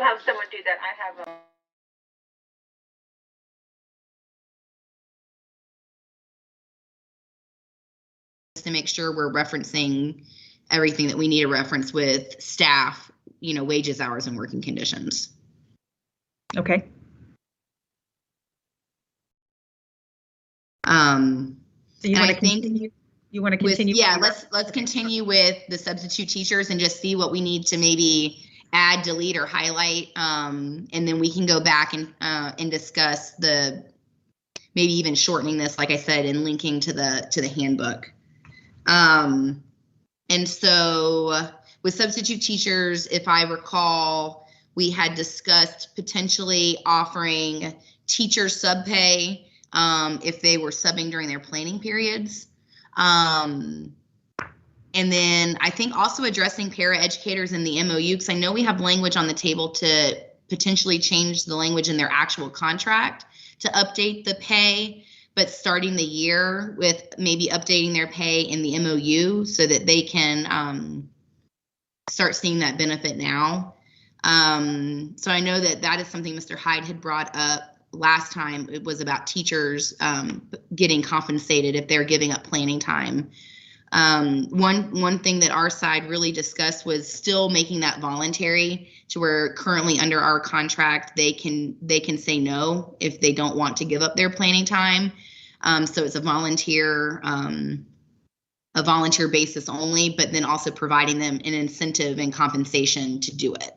have someone do that. I have a to make sure we're referencing everything that we need to reference with staff, you know, wages, hours, and working conditions. Okay. So you want to continue? You want to continue? Yeah, let's continue with the substitute teachers and just see what we need to maybe add, delete, or highlight, and then we can go back and discuss the maybe even shortening this, like I said, and linking to the handbook. And so with substitute teachers, if I recall, we had discussed potentially offering teacher subpay if they were subbing during their planning periods. And then I think also addressing paraeducators in the MOU, because I know we have language on the table to potentially change the language in their actual contract to update the pay, but starting the year with maybe updating their pay in the MOU so that they can start seeing that benefit now. So I know that is something Mr. Hyde had brought up last time. It was about teachers getting compensated if they're giving up planning time. One thing that our side really discussed was still making that voluntary, to where currently under our contract they can say no if they don't want to give up their planning time. So it's a volunteer basis only, but then also providing them an incentive and compensation to do it.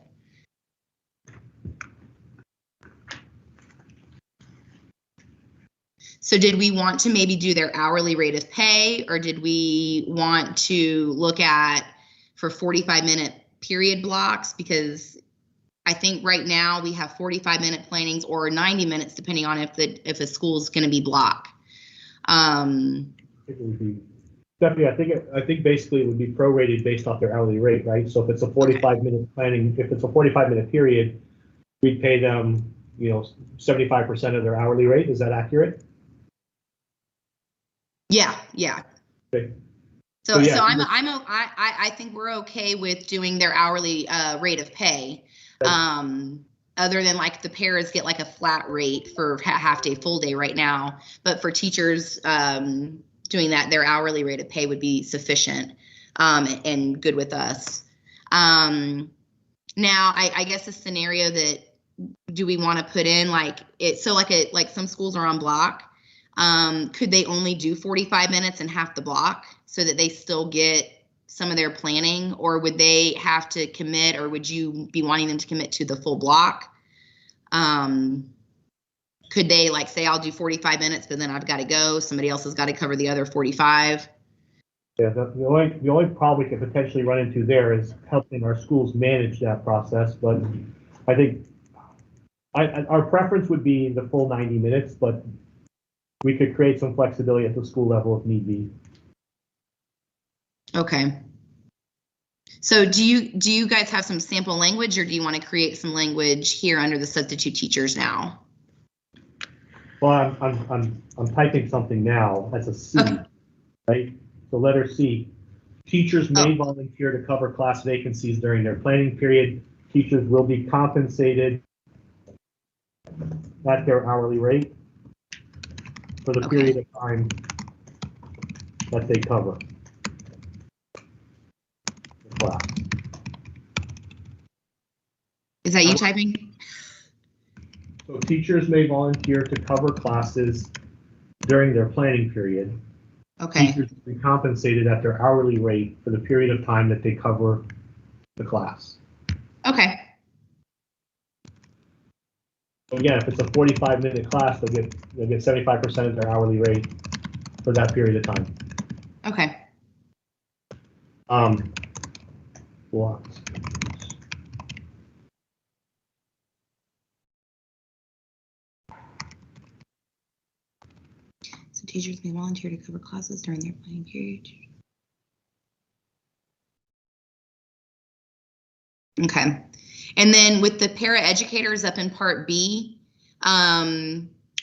So did we want to maybe do their hourly rate of pay, or did we want to look at for 45-minute period blocks? Because I think right now we have 45-minute plannings or 90 minutes, depending on if a school's going to be block. It would be definitely. I think basically it would be prorated based off their hourly rate, right? So if it's a 45-minute planning, if it's a 45-minute period, we'd pay them, 75% of their hourly rate. Is that accurate? Yeah. Okay. So I think we're okay with doing their hourly rate of pay. Other than like the paras get like a flat rate for half day, full day right now, but for teachers doing that, their hourly rate of pay would be sufficient and good with us. Now I guess a scenario that do we want to put in like some schools are on block. Could they only do 45 minutes and half the block so that they still get some of their planning, or would they have to commit, or would you be wanting them to commit to the full block? Could they like say, I'll do 45 minutes, but then I've got to go. Somebody else has got to cover the other 45. Yeah, the only problem we could potentially run into there is helping our schools manage that process. But I think our preference would be the full 90 minutes, but we could create some flexibility at the school level if need be. Okay. So do you guys have some sample language, or do you want to create some language here under the substitute teachers now? Well, I'm typing something now as a C, okay. Right? So letter C, teachers may volunteer to cover class vacancies during their planning period. Teachers will be compensated at their hourly rate for the period of time that they cover the class. Is that you typing? So teachers may volunteer to cover classes during their planning period. Okay. Teachers will be compensated at their hourly rate for the period of time that they cover the class. Okay. So again, if it's a 45-minute class, they'll get 75% of their hourly rate for that period of time. Okay. What? So teachers may volunteer to cover classes during their planning period. Okay. And then with the paraeducators up in Part B,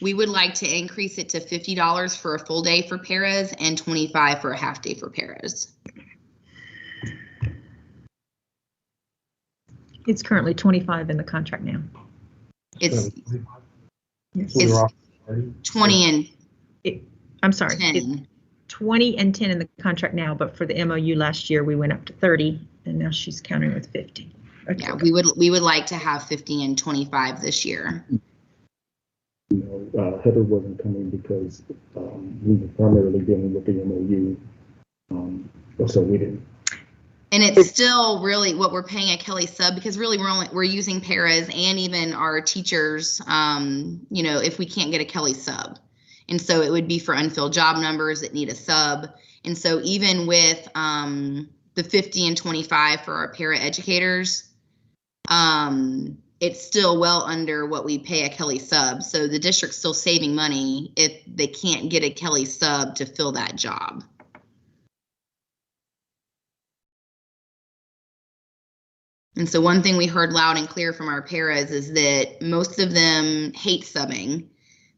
we would like to increase it to $50 for a full day for paras and $25 for a half day for paras. It's currently 25 in the contract now. It's Yes. We were It's off already. 20 I'm sorry, and it's 10. 20 and 10 in the contract now, but for the MOU last year, we went up to 30, and now she's counting with 50. Yeah, we would like to have 50 and 25 this year. Heather wasn't coming because we were primarily dealing with the MOU, so we didn't. And it's still really what we're paying a Kelly sub, because really we're using paras and even our teachers, if we can't get a Kelly sub. And so it would be for unfilled job numbers that need a sub. And so even with the 50 and 25 for our para educators, it's still well under what we pay a Kelly sub. So the district's still saving money if they can't get a Kelly sub to fill that job. And so one thing we heard loud and clear from our paras is that most of them hate subbing,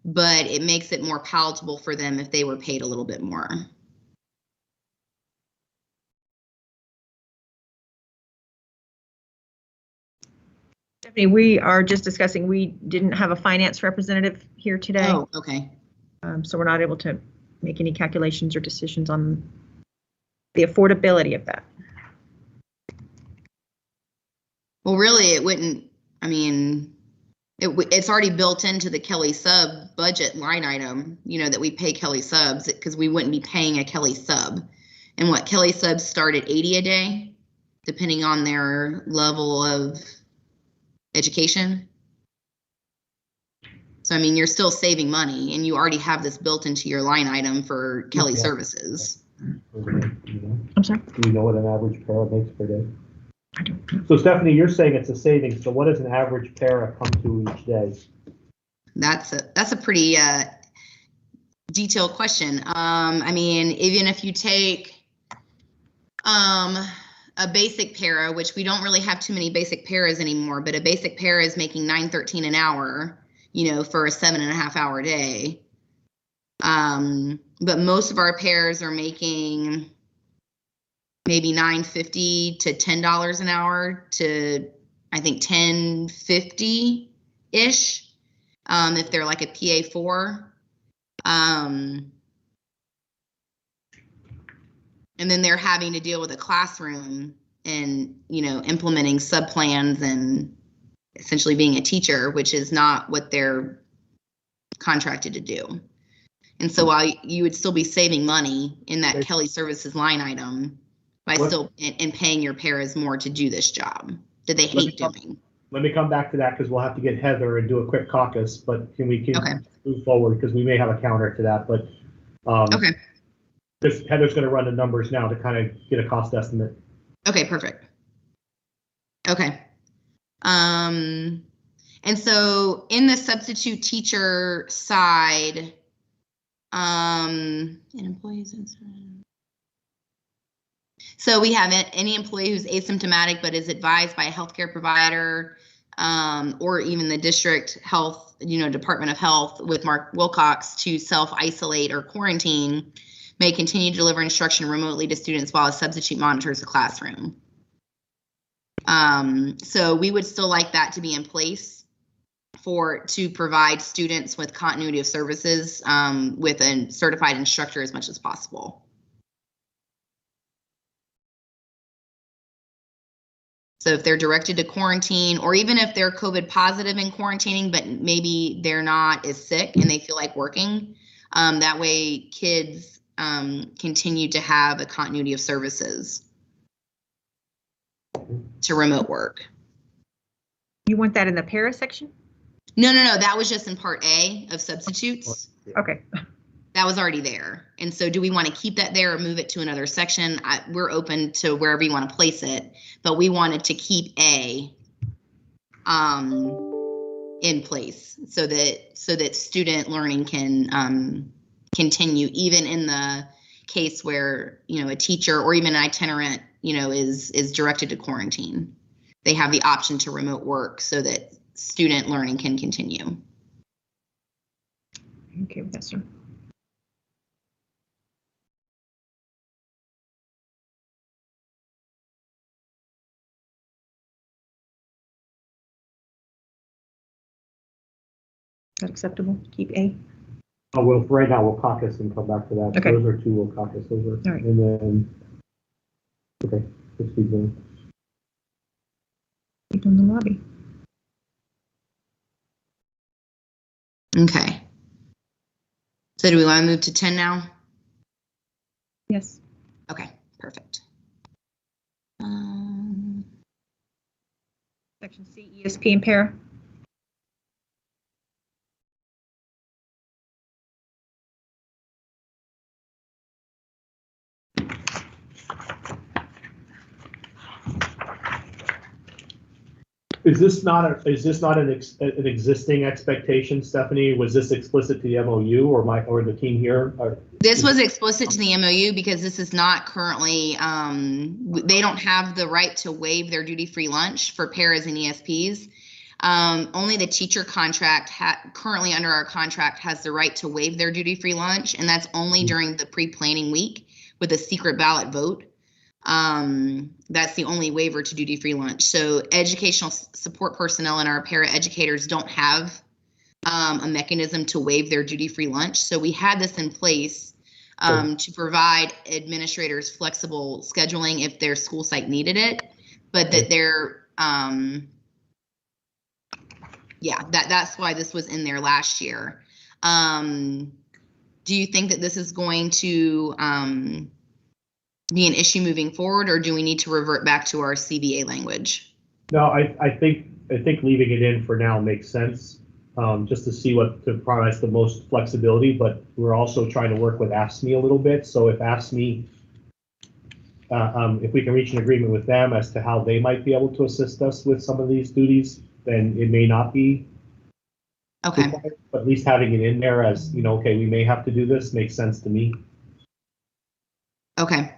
but it makes it more palatable for them if they were paid a little bit more. Stephanie, we are just discussing, we didn't have a finance representative here today. Oh, okay. So we're not able to make any calculations or decisions on the affordability of that. Well, really, it wouldn't. I mean, it's already built into the Kelly sub budget line item, that we pay Kelly subs, because we wouldn't be paying a Kelly sub. And what Kelly subs start at 80 a day, depending on their level of education. So, I mean, you're still saving money, and you already have this built into your line item for Kelly services. I'm sorry? Do you know what an average para makes per day? I don't know. So Stephanie, you're saying it's a savings. So what does an average para come to each day? That's a pretty detailed question. I mean, even if you take a basic para, which we don't really have too many basic paras anymore, but a basic para is making $9.13 an hour, for a 7.5 hour day. But most of our paras are making maybe $9.50 to $10 an hour to, I think, $10.50 ish, if they're like a PA4. And then they're having to deal with a classroom and, implementing sub plans and essentially being a teacher, which is not what they're contracted to do. And so while you would still be saving money in that Kelly services line item by still and paying your paras more to do this job that they hate doing. Let me come back to that, because we'll have to get Heather and do a quick caucus, but can Okay. move forward, because we may have a counter to that, but Okay. Heather's going to run the numbers now to kind of get a cost estimate. Okay, perfect. Okay. And so in the substitute teacher side, and employees. So we have any employee who's asymptomatic but is advised by a healthcare provider, or even the district health, Department of Health with Mark Wilcox to self-isolate or quarantine may continue to deliver instruction remotely to students while a substitute monitors the classroom. So we would still like that to be in place to provide students with continuity of services with a certified instructor as much as possible. So if they're directed to quarantine, or even if they're COVID positive in quarantining, but maybe they're not as sick and they feel like working, that way kids continue to have a continuity of services to remote work. You want that in the para section? No, that was just in part A of substitutes. Okay. That was already there. And so do we want to keep that there or move it to another section? We're open to wherever you want to place it, but we wanted to keep A in place so that student learning can continue even in the case where, a teacher or even an itinerant, is directed to quarantine. They have the option to remote work so that student learning can continue. Okay, that's sir. that acceptable? Keep A? Oh, well, for right now, we'll caucus and come back to that. Okay. Those are two we'll caucus over. All right. And then, okay, let's keep going. Keep in the lobby. Okay. So do we want to move to 10 now? Yes. Okay, perfect. Section C, ESP and para. Is this not an existing expectation, Stephanie? Was this explicit to the MOU or the team here? This was explicit to the MOU because this is not currently, they don't have the right to waive their duty-free lunch for paras and ESPs. Only the teacher contract currently under our contract has the right to waive their duty-free lunch, and that's only during the pre-planning week with a secret ballot vote. That's the only waiver to duty-free lunch. So educational support personnel and our para educators don't have a mechanism to waive their duty-free lunch. So we had this in place to provide administrators flexible scheduling if their school site needed it, but that they're, yeah, that's why this was in there last year. Do you think that this is going to be an issue moving forward, or do we need to revert back to our CBA language? No, I think leaving it in for now makes sense, just to see what to promise the most flexibility. But we're also trying to work with AFSCME a little bit. So if AFSCME, if we can reach an agreement with them as to how they might be able to assist us with some of these duties, then it may not be. Okay. required, but at least having it in there as, you know, okay, we may have to do this makes sense to me. Okay.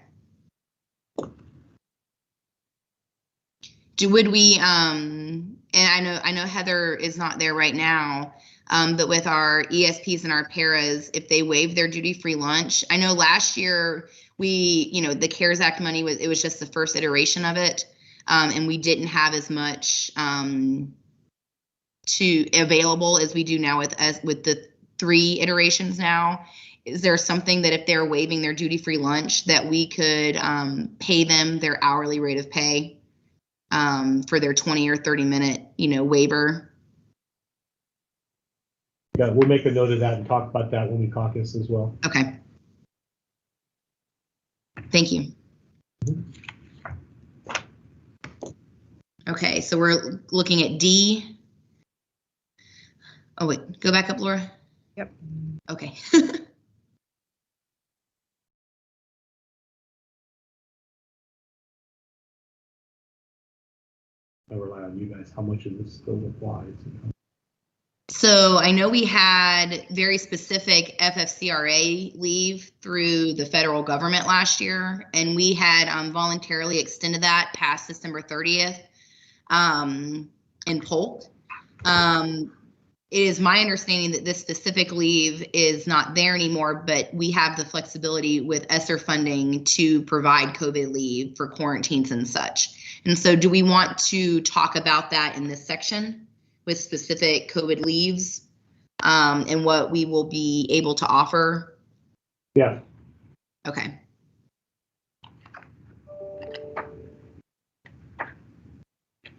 Would we, and I know Heather is not there right now, but with our ESPs and our paras, if they waive their duty-free lunch, I know last year the CARES Act money it was just the first iteration of it, and we didn't have as much available as we do now with the 3 iterations now. Is there something that if they're waiving their duty-free lunch that we could pay them their hourly rate of pay for their 20 or 30 minute, waiver? Yeah, we'll make a note of that and talk about that when we caucus as well. Okay. Thank you. Okay, so we're looking at D. Oh, wait, go back up, Laura. Yep. Okay. I rely on you guys. How much of this still applies? So I know we had very specific FFCRA leave through the federal government last year, and we had voluntarily extended that past December 30th in Polk. It is my understanding that this specific leave is not there anymore, but we have the flexibility with ESSER funding to provide COVID leave for quarantines and such. And so do we want to talk about that in this section with specific COVID leaves and what we will be able to offer? Yeah. Okay.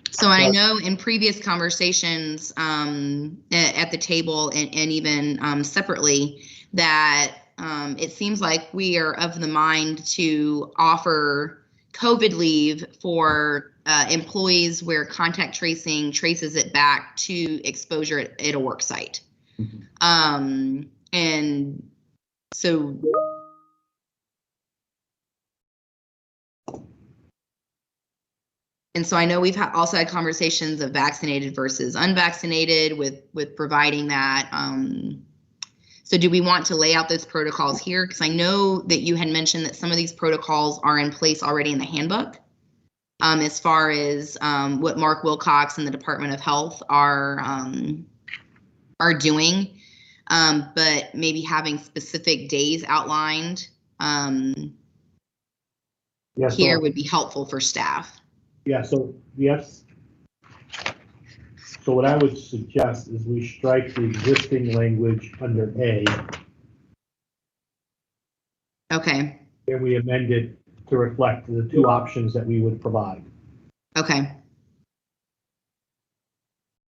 So I know in previous conversations at the table and even separately that it seems like we are of the mind to offer COVID leave for employees where contact tracing traces it back to exposure at a work site. Mm-hmm. And so I know we've also had conversations of vaccinated versus unvaccinated with providing that. So do we want to lay out those protocols here? Because I know that you had mentioned that some of these protocols are in place already in the handbook, as far as what Mark Wilcox and the Department of Health are doing, but maybe having specific days outlined here would be helpful for staff. Yeah, so yes. So what I would suggest is we strike the existing language under A, Okay, and we amend it to reflect the two options that we would provide. okay.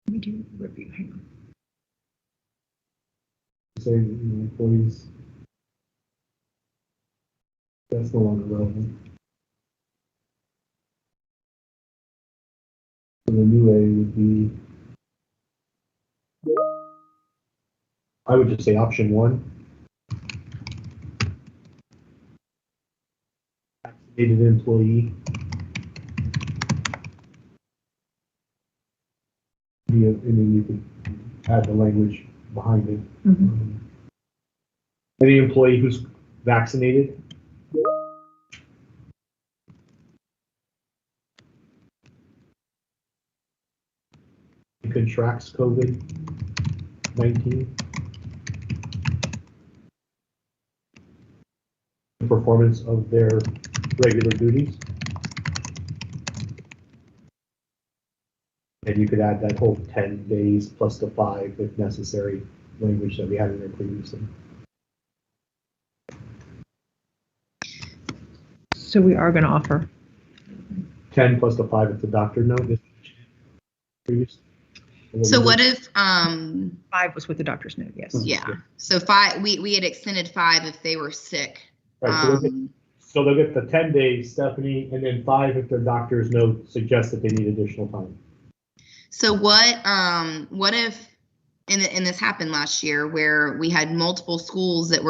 Let me do review, hang on. Say, employees. That's no longer relevant. So the new A would be, I would just say option 1. Vaccinated employee. and then you could add the language behind it. Mhm. Any employee who's vaccinated. Contracts COVID-19. The performance of their regular duties. And you could add that whole 10 days plus the 5 if necessary language that we had in there previously. So we are going to offer. 10 plus the 5 if the doctor note. So what if, 5 was with the doctor's note, yes. yeah, so 5, we had extended 5 if they were sick. Right, so they'll get the 10 days, Stephanie, and then 5 if their doctor's note suggests that they need additional time. So what if, and this happened last year where we had multiple schools that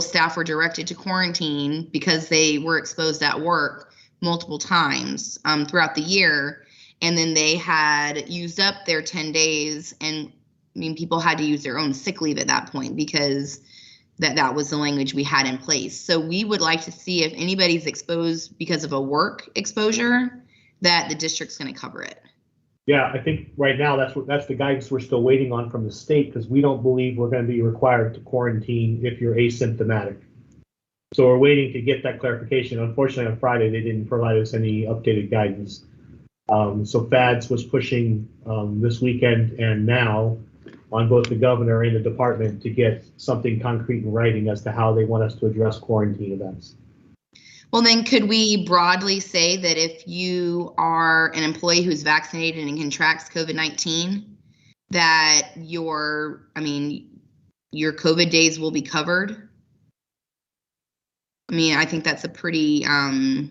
staff were directed to quarantine because they were exposed at work multiple times throughout the year. And then they had used up their 10 days. And I mean, people had to use their own sick leave at that point because that was the language we had in place. So we would like to see if anybody's exposed because of a work exposure, that the district's going to cover it. Yeah, I think right now that's the guidance we're still waiting on from the state because we don't believe we're going to be required to quarantine if you're asymptomatic. So we're waiting to get that clarification. Unfortunately, on Friday, they didn't provide us any updated guidance. So FADS was pushing this weekend and now on both the governor and the department to get something concrete in writing as to how they want us to address quarantine events. Well, then could we broadly say that if you are an employee who's vaccinated and contracts COVID-19, that your COVID days will be covered? I mean, I think that's a pretty, I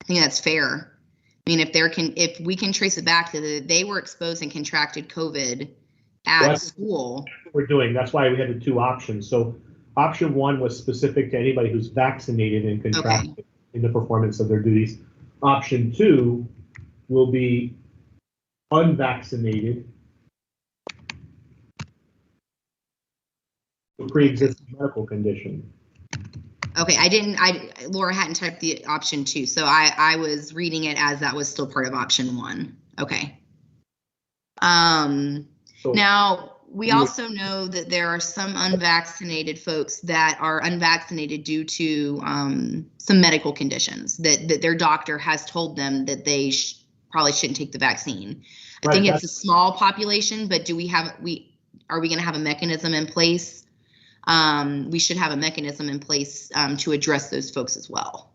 think that's fair. I mean, if we can trace it back to they were exposed and contracted COVID at school. That's what we're doing. That's why we had the 2 options. So option 1 was specific to anybody who's vaccinated and contracted in the performance of their duties. Option 2 will be unvaccinated, a pre-existing medical condition. Okay, Laura hadn't typed the option 2, so I was reading it as that was still part of option 1. Okay. So, now, we also know that there are some unvaccinated folks that are unvaccinated due to some medical conditions that their doctor has told them that they probably shouldn't take the vaccine. I think it's a small population, but are we going to have a mechanism in place? We should have a mechanism in place to address those folks as well.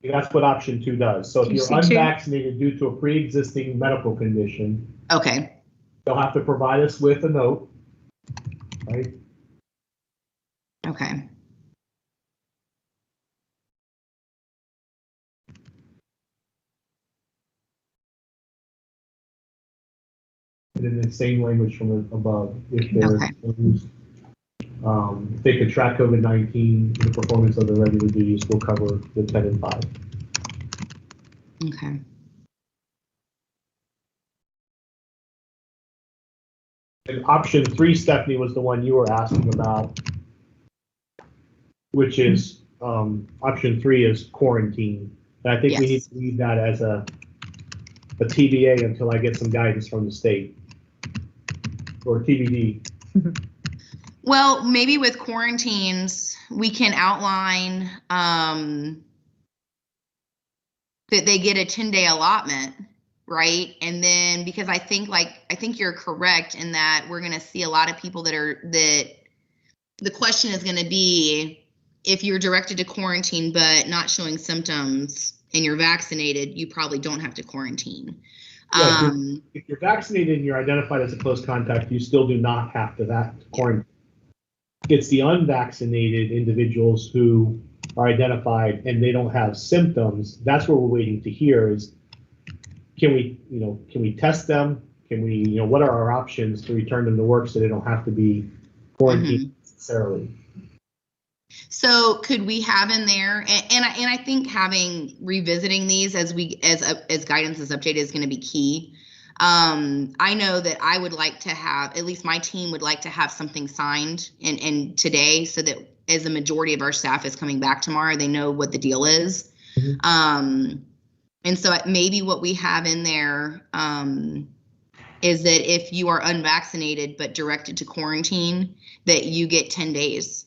That's what option 2 does. So if you're unvaccinated due to a pre-existing medical condition, okay, they'll have to provide us with a note, right? Okay. And then the same language from above. If they're if they contract COVID-19, the performance of their regular duties will cover the 10 and 5. Okay. And option 3, Stephanie, was the one you were asking about, which is option 3 is quarantine. And I think we need to leave that as a TBA until I get some guidance from the state or TBD. Well, maybe with quarantines, we can outline that they get a 10-day allotment, right? And then because I think you're correct in that we're going to see a lot of people that the question is going to be, if you're directed to quarantine but not showing symptoms and you're vaccinated, you probably don't have to quarantine. Yeah, if you're vaccinated and you're identified as a close contact, you still do not have to quarantine. It's the unvaccinated individuals who are identified and they don't have symptoms. That's what we're waiting to hear is, can we test them? Can we, what are our options to return them to work so they don't have to be quarantined necessarily? So could we have in there, and I think revisiting these as guidance is updated is going to be key. I know that I would like to have, at least my team would like to have something signed and today, so that as the majority of our staff is coming back tomorrow, they know what the deal is. And so maybe what we have in there is that if you are unvaccinated but directed to quarantine, that you get 10 days.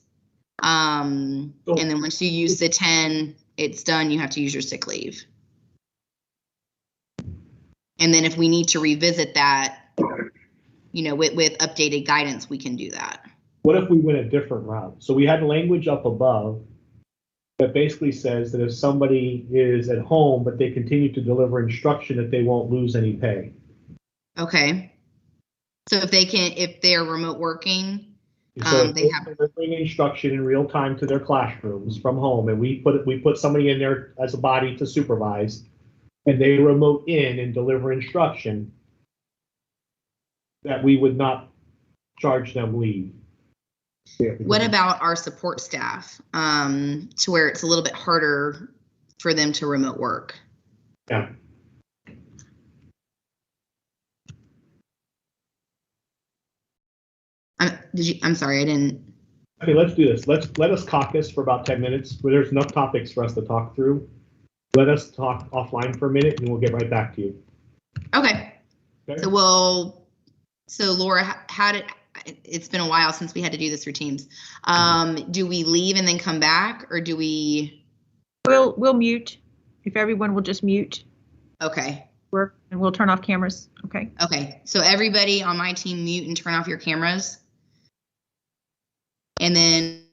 And then once you use the 10, it's done. You have to use your sick leave. And then if we need to revisit that, with updated guidance, we can do that. What if we went a different route? So we had language up above that basically says that if somebody is at home, but they continue to deliver instruction, that they won't lose any pay. Okay. So if they're remote working, So they have delivering instruction in real time to their classrooms from home, and we put somebody in there as a body to supervise, and they remote in and deliver instruction, that we would not charge them leave. What about our support staff, to where it's a little bit harder for them to remote work? Yeah. I'm sorry, I didn't. Okay, let's do this. Let us caucus for about 10 minutes, where there's enough topics for us to talk through. Let us talk offline for a minute, and we'll get right back to you. Okay. Okay. So Laura, it's been a while since we had to do this through Teams. Do we leave and then come back, or do we? We'll mute. If everyone will just mute. Okay. Work, and we'll turn off cameras. Okay. Okay. So everybody on my team, mute and turn off your cameras. And then